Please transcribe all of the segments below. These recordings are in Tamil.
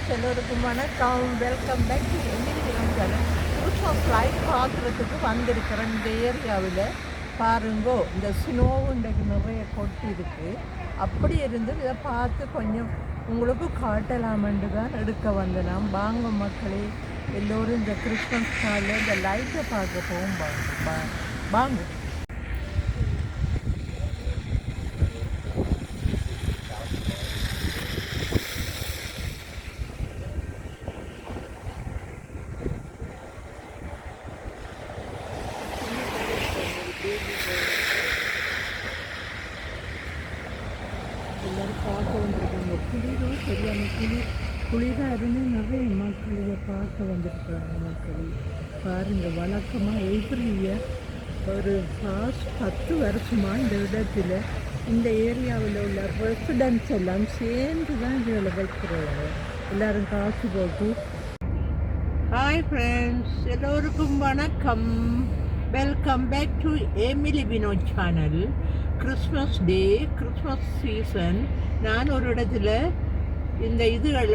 ஃப்ரெண்ட்ஸ், எல்லோருக்கும் வணக்கம். Welcome back to Emily channel. Christmas light பார்க்குறதுக்கு வந்திருக்கிறேன். இந்த ஏரியாவில் பாருங்கோ, இந்த ஸ்னோவுண்டக்கு நிறைய கொட்டி இருக்குது. அப்படி இருந்து இதை பார்த்து கொஞ்சம் உங்களுக்கு காட்டலாமென்று தான் எடுக்க வந்தேன். வாங்க மக்களே, எல்லோரும் இந்த கிறிஸ்மஸ் காலில் இந்த லைட்டை பார்க்க போகும். வாங்க. எல்லோரும் பார்க்க வந்திருக்காங்க. குளிரும் சரியான குளிராக இருந்து நிறைய மக்கள் இதை பார்க்க வந்திருக்காங்க. மக்கள் பாருங்கள், வழக்கமாக எவ்ரி இயர் ஒரு பாஸ்ட் 10 வருஷமாக இந்த இடத்துல இந்த ஏரியாவில் உள்ள ரெசிடென்ட்ஸ் எல்லாம் சேர்ந்து தான் இதில் வைக்கிறாங்க. எல்லோரும் காசு போட்டு. ஹாய் ஃப்ரெண்ட்ஸ், எல்லோருக்கும் வணக்கம். Welcome back to Emily Vinod channel. Christmas day, Christmas season. நான் ஒரு இடத்துல இந்த இதுகள்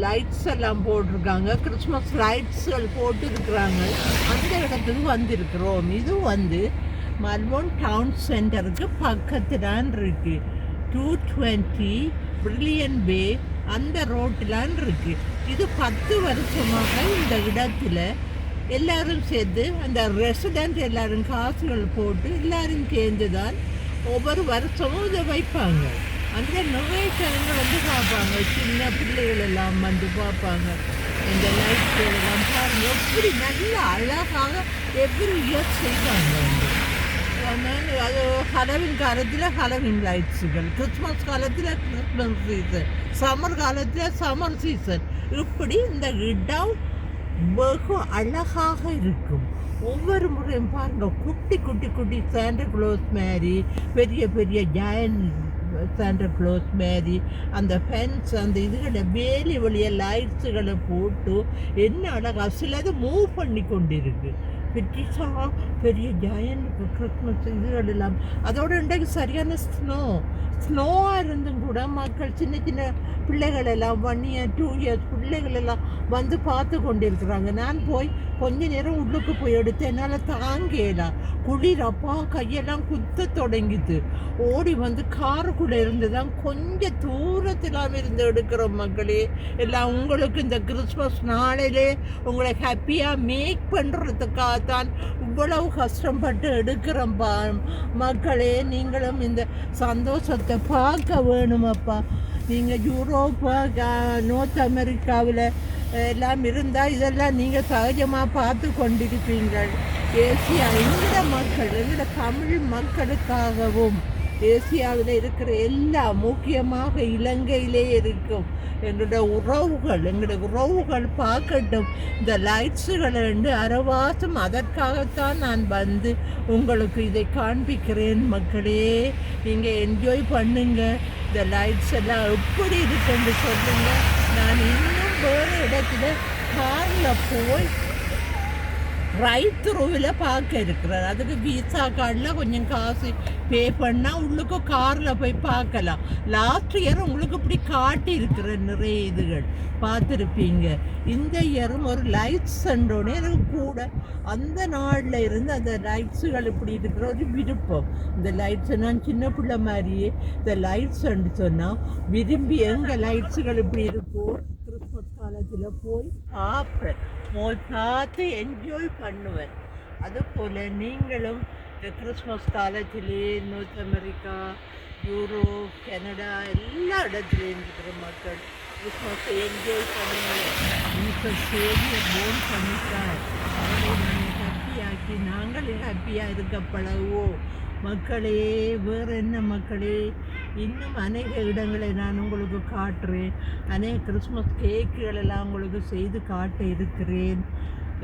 லைட்ஸ் எல்லாம் போட்டிருக்காங்க, கிறிஸ்மஸ் லைட்ஸ்கள் போட்டுருக்குறாங்க. அந்த இடத்துக்கு வந்திருக்கிறோம். இது மெல்போர்ன் டவுன் சென்டருக்கு பக்கத்துலான் இருக்குது. 220 பிரில்லியன் பே அந்த ரோட்டிலான் இருக்குது. இது 10 வருஷமாக இந்த இடத்துல எல்லாரும் சேர்ந்து அந்த ரெசிடெண்ட் எல்லாரும் காசுகள் போட்டு எல்லாரும் சேர்ந்து தான் ஒவ்வொரு வருஷமும் இதை வைப்பாங்க. அந்த நிறைய ஜனங்கள் பார்ப்பாங்க. சின்ன பிள்ளைகள் எல்லாம் பார்ப்பாங்க. இந்த லைட்கள் எல்லாம் பாருங்க, எப்படி நல்ல அழகாக எவ்ரி இயர் செய்வாங்க. அது ஹலோவின் காலத்தில் ஹலோவின் லைட்ஸுகள், கிறிஸ்மஸ் காலத்தில் கிறிஸ்மஸ் சீசன், சம்மர் காலத்தில் சம்மர் சீசன். இப்படி இந்த இடம் வெகு அழகாக இருக்கும். ஒவ்வொரு முறையும் பாருங்கள், குட்டி குட்டி குட்டி சாண்டா க்ளோஸ் மாதிரி, பெரிய பெரிய ஜாயன்ட் சாண்டா க்ளோஸ் மாதிரி, அந்த ஃபென்ஸ் அந்த இதுகளை வேலி வழிய லைட்ஸுகளை போட்டு என்ன அழகாக சிலது மூவ் பண்ணி கொண்டிருக்கு. பெரிய பெரிய ஜாயன்ட் கிறிஸ்மஸ் இதுகள் எல்லாம். அதோட இன்றைக்கு சரியான ஸ்னோவாக இருந்தும் கூட மக்கள் சின்ன சின்ன பிள்ளைகள் எல்லாம் 1 year 2 years பிள்ளைகள் எல்லாம் பார்த்து கொண்டிருக்கிறாங்க. நான் போய் கொஞ்ச நேரம் உள்ளுக்கு போய் எடுத்து என்னால் தாங்கலாம். குளிர் அப்பா கையெல்லாம் குத்த தொடங்கிது. ஓடி காருக்குள்ளே இருந்து தான் கொஞ்சம் தூரத்திலாம் இருந்து எடுக்கிறோம். மக்களே எல்லாம் உங்களுக்கு இந்த கிறிஸ்மஸ் நாளிலே உங்களை ஹாப்பியாக மேக் பண்ணுறதுக்காகத்தான் இவ்வளவு கஷ்டப்பட்டு எடுக்கிறோம். மக்களே, நீங்களும் இந்த சந்தோஷத்தை பார்க்க வேணுமப்பா. நீங்கள் யூரோப்பா, நார்த் அமெரிக்காவில் எல்லாம் இருந்தால் இதெல்லாம் நீங்கள் சகஜமாக பார்த்து கொண்டிருப்பீங்கள். ஏசியா இந்த மக்கள், எங்களோட தமிழ் மக்களுக்காகவும் ஏசியாவில் இருக்கிற எல்லாம், முக்கியமாக இலங்கையிலே இருக்கும் எங்களோட உறவுகள் பார்க்கட்டும் இந்த லைட்ஸுகளை அரவாசம். அதற்காகத்தான் நான் உங்களுக்கு இதை காண்பிக்கிறேன். மக்களே, நீங்கள் என்ஜாய் பண்ணுங்க. இந்த லைட்ஸ் எல்லாம் எப்படி இருக்குன்னு சொல்லுங்க. நான் இன்னும் வேறு இடத்துல காரில் போய் ரைட் த்ரூவில் பார்க்க இருக்கிறேன். அதுக்கு விசா கார்டில் கொஞ்சம் காசு பே பண்ணால் உள்ளுக்கு காரில் போய் பார்க்கலாம். லாஸ்ட் இயர் உங்களுக்கு இப்படி காட்டி இருக்கிற நிறைய இதுகள் பார்த்துருப்பீங்க. இந்த இயரும் ஒரு லைட்ஸ் சென்றோடனே எனக்கு கூட அந்த நாளில் இருந்து அந்த லைட்ஸுகள் இப்படி இருக்கிற ஒரு விருப்பம். இந்த லைட்ஸை நான் சின்ன பிள்ளை மாதிரியே இந்த லைட்ஸ்ன்னு சொன்னால் விரும்பி எங்கள் லைட்ஸுகள் இப்படி இருக்கும் கிறிஸ்மஸ் காலத்தில் போய் பார்ப்பேன், பார்த்து என்ஜாய் பண்ணுவேன். அதுபோல் நீங்களும் இந்த கிறிஸ்மஸ் காலத்திலே நார்த் அமெரிக்கா, யூரோப், கனடா எல்லா இடத்துலையும் இருக்கிற மக்கள் கிறிஸ்மஸை என்ஜாய் பண்ணுவேன். இப்போ சேவியை போன் பண்ணிட்டார், அவரை நாங்கள் ஹாப்பியாக்கி நாங்களும் ஹாப்பியாக இருக்க பழகுவோம். மக்களே, வேறு என்ன மக்களே, இன்னும் அநேக இடங்களை நான் உங்களுக்கு காட்டுறேன். அநேக கிறிஸ்மஸ் கேக்குகள் எல்லாம் உங்களுக்கு செய்து காட்ட இருக்கிறேன்.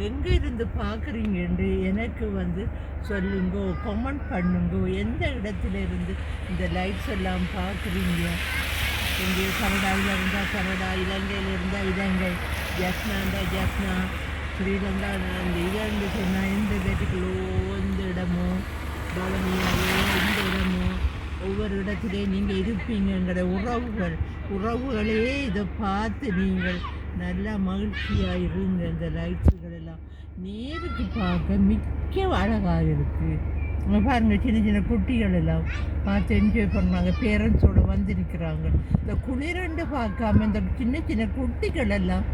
எங்கே இருந்து பார்க்குறீங்கன்னு எனக்கு சொல்லுங்க, கமெண்ட் பண்ணுங்க. எந்த இடத்துல இருந்து இந்த லைட்ஸ் எல்லாம் பார்க்குறீங்க? இங்கே கனடாவில் இருந்தால் கனடா, இலங்கையில் இருந்தால் இலங்கை, ஜப்னா இருந்தால் ஜப்னா, ஸ்ரீலங்கா அந்த இருந்து சொன்னால் எந்த இடத்துக்குள்ளோ இந்த இடமோ, பவனியாவோ இந்த இடமோ, ஒவ்வொரு இடத்துலையும் நீங்கள் இருப்பீங்க. எங்களோட உறவுகளே இதை பார்த்து நீங்கள் நல்லா மகிழ்ச்சியாக இருங்க. இந்த லைட்ஸுகள் எல்லாம் நேருக்கு பார்க்க மிக்க அழகாக இருக்குது. பாருங்கள், சின்ன சின்ன குட்டிகள் எல்லாம் பார்த்து என்ஜாய் பண்ணுறாங்க, பேரண்ட்ஸோடு வந்திருக்கிறாங்க. இந்த குளிரண்டு பார்க்காம இந்த சின்ன சின்ன குட்டிகள் எல்லாம்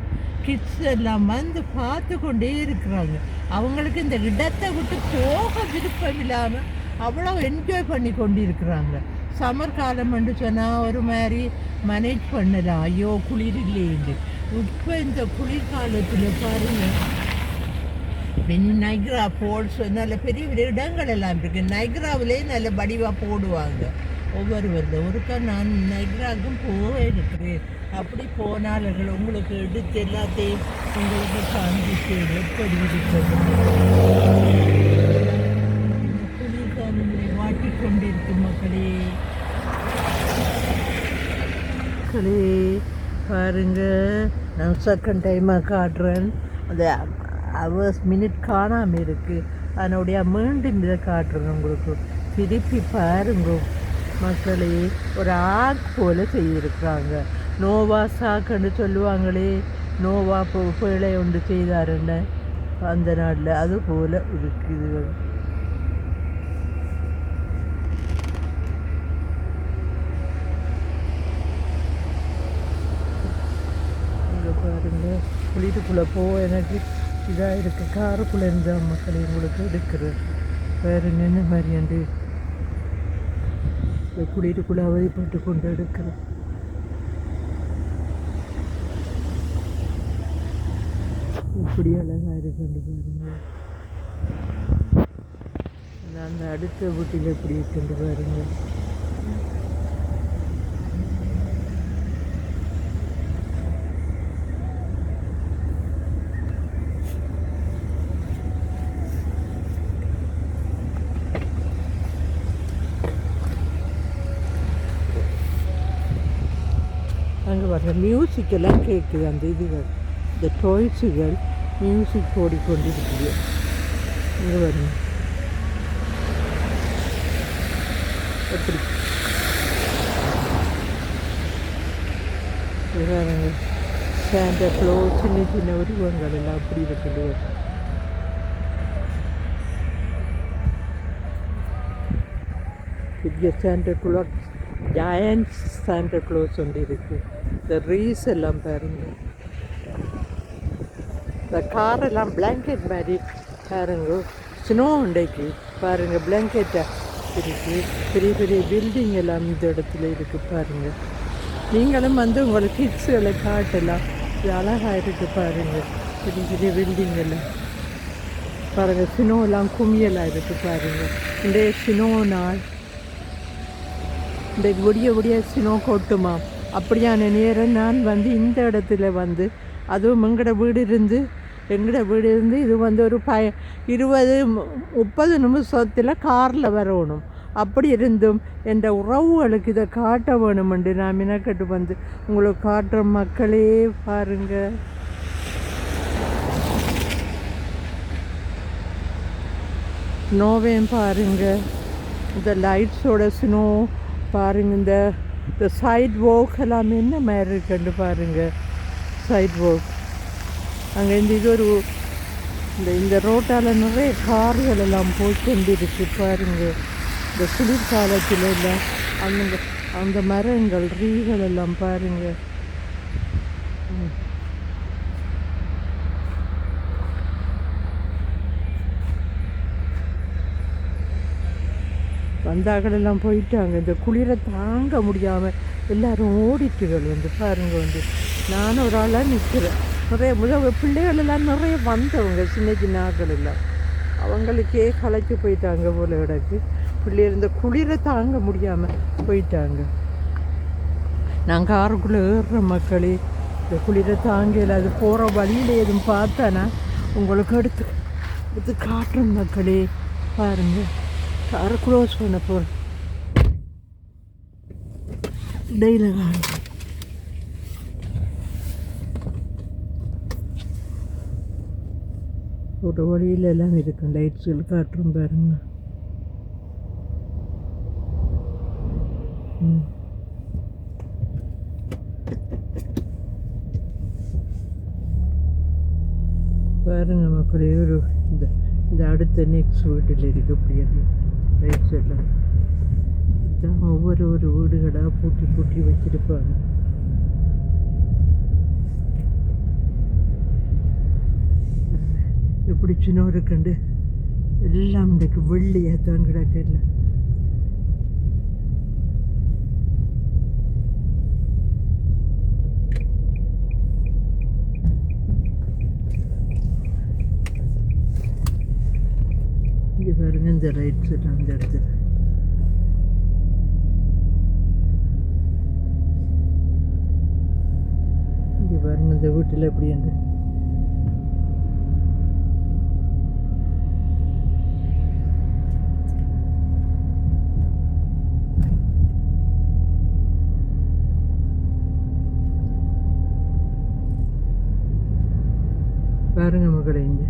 கிட்ஸ் எல்லாம் வந்து பார்த்து கொண்டே இருக்கிறாங்க. அவங்களுக்கு இந்த இடத்தை விட்டு போக விருப்பம் இல்லாமல் அவ்வளோ என்ஜாய் பண்ணி கொண்டு இருக்கிறாங்க. சம்மர் காலம் என்று சொன்னால் ஒரு மாதிரி மேனேஜ் பண்ணலாம், ஐயோ குளிர் இல்லைன்னு. இப்போ இந்த குளிர்காலத்தில் பாருங்கள், நைக்ரா ஃபால்ஸ் நல்ல பெரிய பெரிய இடங்கள் எல்லாம் இருக்குது. நைக்ராவிலே நல்ல வடிவாக போடுவாங்க ஒவ்வொரு வருடம். ஒருக்கா நான் நைக்ராவுக்கும் போக இருக்கிறேன். அப்படி போனார்கள் உங்களுக்கு எடுத்து எல்லாத்தையும் உங்களுக்கு காண்பித்து எப்படி இருக்கிறது. குளிர்காலங்களை வாட்டிக்கொண்டிருக்கும் மக்களே பாருங்க. நான் செகண்ட் டைமாக காட்டுறேன். அந்த ஹவர்ஸ் மினிட் காணாமல் இருக்குது. அதனுடைய மீண்டும் இதை காட்டுறேன் உங்களுக்கு. திருப்பி பாருங்க மக்களே, ஒரு ஆக் போல் செய்திருக்கிறாங்க. நோவா சாக்குன்னு சொல்லுவாங்களே, நோவா பிழை ஒன்று செய்தாருன்னு அந்த நாட்டில், அது போல் இருக்குது. இங்கே பாருங்கள், குளிருக்குள்ளே எனக்கு இதாக இருக்குது. காருக்குள்ளே இருந்தால் மக்களை உங்களுக்கு எடுக்கிறேன். வேறு என்ன மாதிரியாண்டு இந்த குளிருக்குள்ளே அவதிப்பட்டு கொண்டு எடுக்கிறேன். இப்படி அழகாக இருக்குன்னு பாருங்கள். அந்த அடுத்த வீட்டில் எப்படி இருக்குன்னு பாருங்கள். அங்கே வர்ற மியூசிக்கெல்லாம் கேட்குது. அந்த இதுகள், இந்த டாய்ஸுகள் மியூசிக் ஓடிக்கொண்டிருக்குது. இங்கே வருங்க எப்படி பாருங்க. சாண்டா க்ளோஸ் சின்ன சின்ன உருவங்கள் எல்லாம் அப்படி இருக்குது. பெரிய சாண்டா க்ளாஸ், ஜாயன்ட் சாண்டா க்ளோஸ் ஒன்று இருக்குது. இந்த ரீஸ் எல்லாம் பாருங்க. இந்த காரெல்லாம் பிளாங்கெட் மாதிரி பாருங்க. ஸ்னோ உண்டைக்கு பாருங்கள், பிளாங்கெட்டாக இருக்குது. பெரிய பெரிய பில்டிங் எல்லாம் இந்த இடத்துல இருக்குது பாருங்கள். நீங்களும் வந்து உங்களுக்கு கிட்ஸுகளை காட்டலாம். இது அழகாக இருக்குது பாருங்கள். பெரிய பெரிய பில்டிங் எல்லாம் பாருங்கள். ஸ்னோலாம் குமியலாக இருக்குது பாருங்கள். இந்த ஸ்னோ நாள் இந்த விடிய ஸ்னோ கொட்டுமா அப்படியான நேரம் நான் வந்து இந்த இடத்துல வந்து, அதுவும் எங்களோட வீடு இருந்து இது வந்து ஒரு 20-30 நிமிஷத்தில் காரில் வரணும். அப்படி இருந்தும் என்ற உறவுகளுக்கு இதை காட்ட வேணுமென்று நான் மினக்கட்டு வந்து உங்களுக்கு காட்டுற மக்களே பாருங்கள். ஸ்னோவையும் பாருங்கள். இந்த லைட்ஸோட ஸ்னோ பாருங்கள். இந்த சைட் வாக் எல்லாம் என்ன மாதிரி இருக்குன்னு பாருங்கள். சைட் வாக் அங்கே இது ஒரு இந்த ரோட்டால் நிறைய கார்கள் எல்லாம் போய்கொண்டிருக்கு பாருங்கள். இந்த குளிர்காலத்தில் எல்லாம் அந்த மரங்கள் ரீகள் எல்லாம் பாருங்கள். வந்தாக்களெல்லாம் போயிட்டாங்க. இந்த குளிரை தாங்க முடியாமல் எல்லோரும் ஓடிட்டுகள் வந்து பாருங்கள். வந்து நானும் ஒரு ஆளாக நிற்கிறேன். நிறைய பிள்ளைகள் எல்லாம் நிறைய வந்தவங்க, சின்ன சின்ன ஆக்கள் எல்லாம் அவங்களுக்கே களைச்சி போயிட்டாங்க போல இடக்கு. பிள்ளைகள் இந்த குளிரை தாங்க முடியாமல் போயிட்டாங்க. நான் காருக்குள்ளே ஏறுற மக்களே, இந்த குளிரை தாங்கல. அது போகிற வழியில் எதுவும் பார்த்தானா உங்களுக்கு எடுத்து காட்டுற மக்களே பாருங்கள். காரை க்ளோஸ் பண்ண போகிறேன். டெய்லி ஒரு வழியில் எல்லாம் இருக்கும். லைட்ஸுகள் காட்டுறோம் பாருங்க. பாருங்க மக்களே, ஒரு இந்த இந்த அடுத்த நெக்ஸ்ட் வீட்டில் இருக்கு அப்படியாது ரைட் சைடில். இதுதான் ஒவ்வொரு வீடுகளாக பூட்டி பூட்டி வச்சிருப்பாங்க. எப்படி சின்ன இருக்குண்டு எல்லாம் இன்றைக்கு வெள்ளியாக தான் கிடக்கல. இங்கே பாருங்க இந்த ரைட் சைடு அந்த இடத்துல இங்கே பாருங்க இந்த வீட்டில் எப்படி என்று பாருங்க மக்களை. இங்கே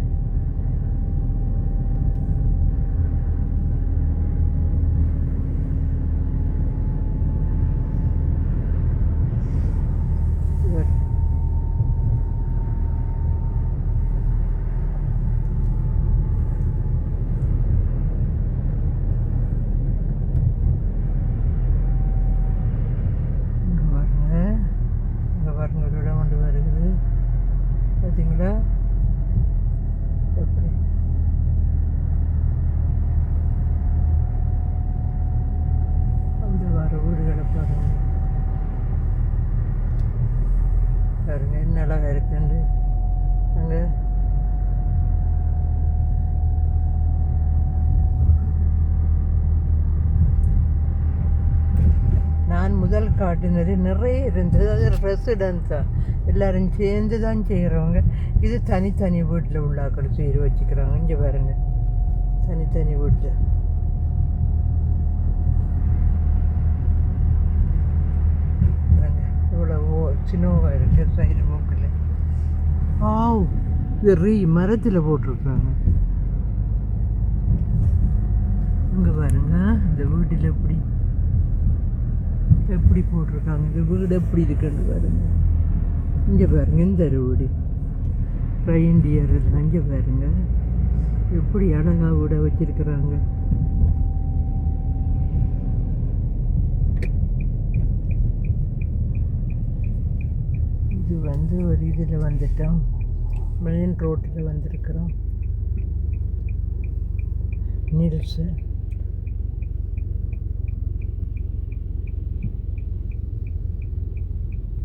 பாருங்க ஒரு இடம் கொண்டு வருகிறது பார்த்தீங்களா? எப்படி அந்த வர வீடுகளை பாருங்க. பாருங்க என்ன அழகாக இருக்குண்டு. அங்கே நான் முதல் காட்டினது நிறைய இருந்தது. அது ரெசிடென்ஸாக எல்லோரும் சேர்ந்து தான் செய்கிறவங்க. இது தனித்தனி வீட்டில் உள்ளாக்கள் செய்து வச்சுக்கிறாங்க. இங்கே பாருங்க தனித்தனி வீட்டில். இவ்வளோ சின்னவாக இருக்குது சைடு மூக்கில். இது மரத்தில் போட்டிருக்காங்க. இங்கே பாருங்க இந்த வீட்டில் எப்படி போட்டிருக்காங்க. இந்த வீடு எப்படி இருக்குன்னு பாருங்க. இங்கே பாருங்க இந்த வீடு ரெயின்டியர் எல்லாம். இங்கே பாருங்க எப்படி அழகாக வீட வச்சிருக்கிறாங்க. இது ஒரு இதில் வந்துட்டோம், மெயின் ரோட்டில் வந்திருக்கிறோம். நில்ஸு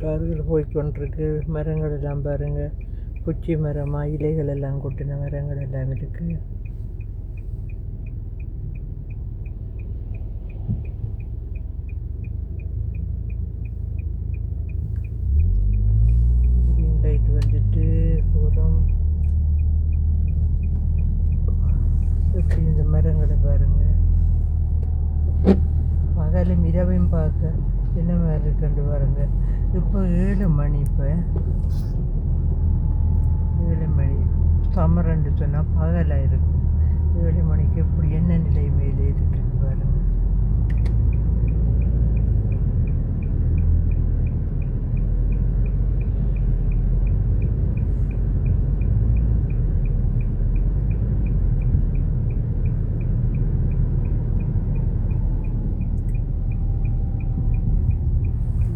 கார்கள் போய்கொண்டிருக்கு. மரங்கள் எல்லாம் பாருங்கள், குச்சி மரமாக இலைகள் எல்லாம் கொட்டின மரங்கள் எல்லாம் இருக்குது. க்ரீன் லைட் வந்துட்டு போகிறோம். எப்படி இந்த மரங்களை பாருங்கள், பகலும் இரவையும் பார்க்க என்ன மாதிரி இருக்குன்னு பாருங்கள். இப்போ 7 மணி, இப்போ 7 மணி. சம்மரண்டு சொன்னால் பகலாக இருக்கும். 7 மணிக்கு எப்படி என்ன நிலை மேலே இருக்குன்னு பாருங்கள்.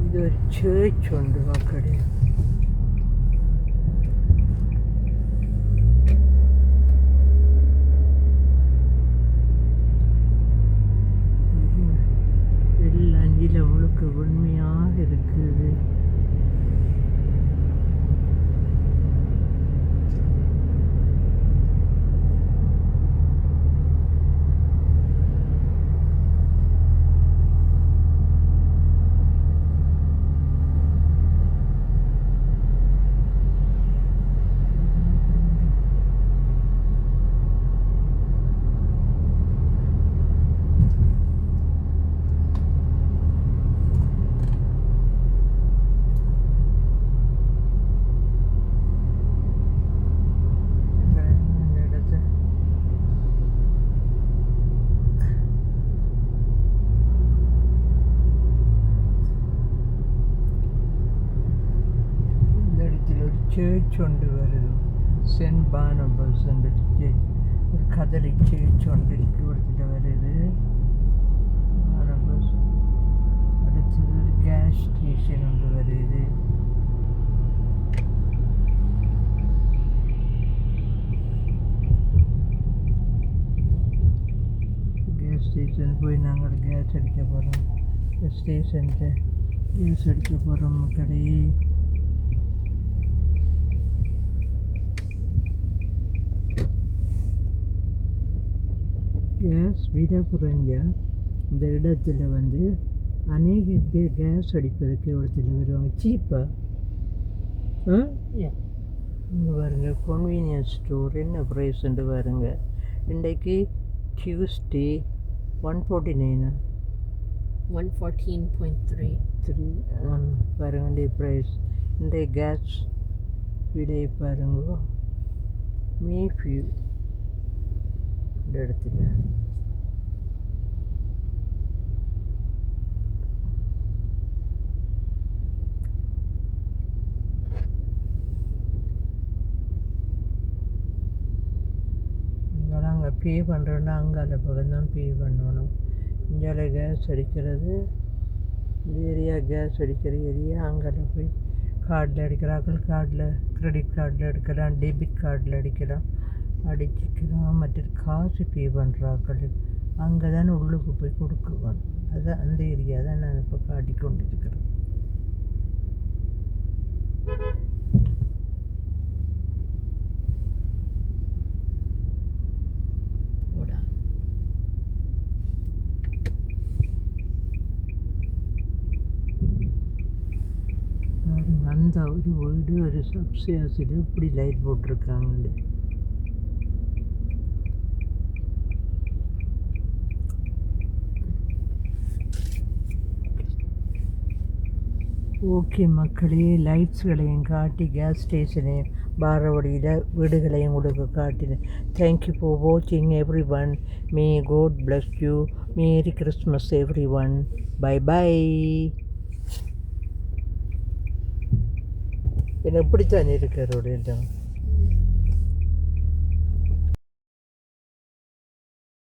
இது ஒரு சேர்ச் உண்டு மக்களே. எல்லாம் நில முழுக்க உண்மையாக இருக்குது. சேர்ச் கொண்டு வருது. சென்ட் பார்னபஸ் என்ற ஒரு கதலிக் சேர்ச் ஒன்றிற்கு ஒருத்தர் வருது. பார்னபஸ் அடுத்தது ஒரு கேஸ் ஸ்டேஷன் ஒன்று வருது. கேஸ் ஸ்டேஷன் போய் நாங்கள் கேஸ் அடிக்க போகிறோம். ஸ்டேஷன்கிட்ட கேஸ் அடிக்க போகிறோம் மக்களே. கேஸ் விட குறைஞ்ச இந்த இடத்துல வந்து அநேக பேர் கேஸ் அடிப்பதற்கு ஒருத்தர் வருவாங்க சீப்பாக. இங்கே பாருங்க கன்வீனியன்ஸ் ஸ்டோர் என்ன ப்ரைஸ்ன்ட்டு பாருங்க. இன்றைக்கு டியூஸ்டே 149 114.3 பாருங்க ப்ரைஸ். இந்த கேஸ் விலை பாருங்க. மேஃப்யூ இந்த இடத்துல அங்கே பே பண்ணுறோன்னா அங்கே அந்த பக்கம் தான் பே பண்ணணும். இந்தியாவில் கேஸ் அடிக்கிறது இந்த ஏரியா, கேஸ் அடிக்கிற ஏரியா. அங்கே போய் கார்டில் அடிக்கிறார்கள். கார்டில் கிரெடிட் கார்டில் எடுக்கலாம், டெபிட் கார்டில் அடிச்சுக்கலாம். மற்ற காசு பே பண்ணுறார்கள் அங்கே தானே உள்ளுக்கு போய் கொடுக்குவோம். அதுதான் அந்த ஏரியா தான் நான் இப்போ காட்டிக்கொண்டு இருக்கிறேன். அந்த ஒரு வீடு ஒரு சப்சியாசில் இப்படி லைட் போட்டிருக்காங்க. ஓகே மக்களே, லைட்ஸ்களையும் காட்டி கேஸ் ஸ்டேஷனையும் பாரவடியில் வீடுகளையும் உங்களுக்கு காட்டினேன். தேங்க்யூ ஃபார் வாட்சிங் everyone. May God bless you. Merry Christmas everyone. Bye bye. என்ன இப்படித்தான் இருக்கிறோட